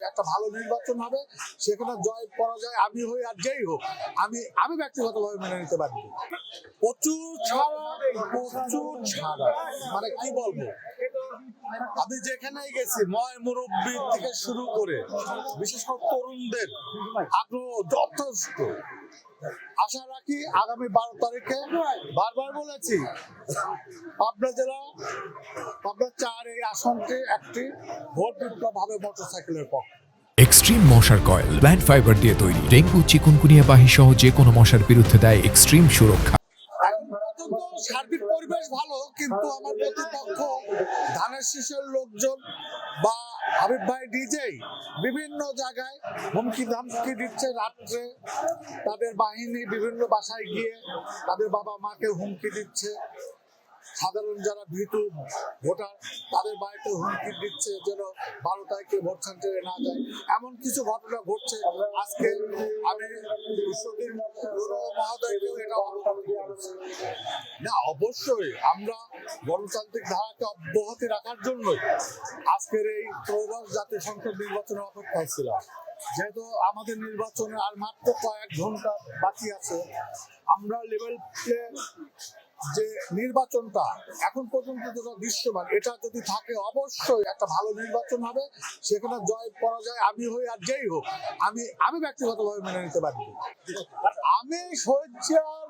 একটা ভালো নির্বাচন হবে, সেখানে জয় পরাজয় আমি হই আর যেই হোক আমি ব্যক্তিগতভাবে মেনে নিতে পারি। প্রচুর ছাড়া মানে কি বলবো, আমি যেখানেই গেছি ময় মুরব্বী থেকে শুরু করে বিশেষ করে তরুণদের আগ্রহ যথেষ্ট। আশা রাখি আগামী 12 তারিখে, বারবার বলেছি, পাবনা জেলা পাবনা 4 এই আসনটি একটি ভোট বিপ্লব হবে মোটরসাইকেলের পক্ষে। এক্সট্রিম মশার কয়েল প্ল্যান্ট ফাইবার দিয়ে তৈরি, ডেঙ্গু চিকুনগুনিয়া বাহি সহ যে কোনো মশার বিরুদ্ধে দেয় এক্সট্রিম সুরক্ষা। এখন পর্যন্ত সার্বিক পরিবেশ ভালো, কিন্তু আমার প্রতিপক্ষ ধানের শীষের লোকজন বা হাবিব ভাই নিজেই বিভিন্ন জায়গায় হুমকি ধামকি দিচ্ছে। রাত্রে তাদের বাহিনী বিভিন্ন বাসায় গিয়ে তাদের বাবা মাকে হুমকি দিচ্ছে। সাধারণ যারা ভীতু ভোটার তাদের বাড়িতে হুমকি দিচ্ছে যেন 12 তারিখে ভোট সেন্টারে না যায়। এমন কিছু ঘটনা ঘটছে। আজকে আমি মহোদয়কেও এটা না, অবশ্যই আমরা গণতান্ত্রিক ধারাকে অব্যাহতি রাখার জন্যই আজকের এই ত্রয়োদশ জাতীয় সংসদ নির্বাচনের অপেক্ষায় ছিলাম। যেহেতু আমাদের নির্বাচনে আর মাত্র কয়েক ঘন্টা বাকি আছে, আমরা লেভেল প্লে যে নির্বাচনটা এখন পর্যন্ত যেটা দৃশ্যমান, এটা যদি থাকে অবশ্যই একটা ভালো নির্বাচন হবে, সেখানে জয় পরাজয় আমি হই আর যেই হোক আমি ব্যক্তিগতভাবে মেনে নিতে পারি। আমি স্বেচ্ছার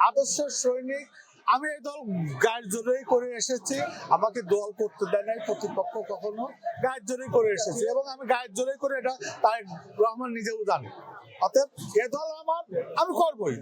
আদর্শের সৈনিক। আমি এই দল গায়ের জোরেই করে এসেছি, আমাকে দল করতে দেয় নাই প্রতিপক্ষ কখনো। গায়ের জোরেই করে এসেছি এবং আমি গায়ের জোরেই করে এটা তারেক রহমান নিজেও জানে। অতএব এ দল আমার, আমি করবোই।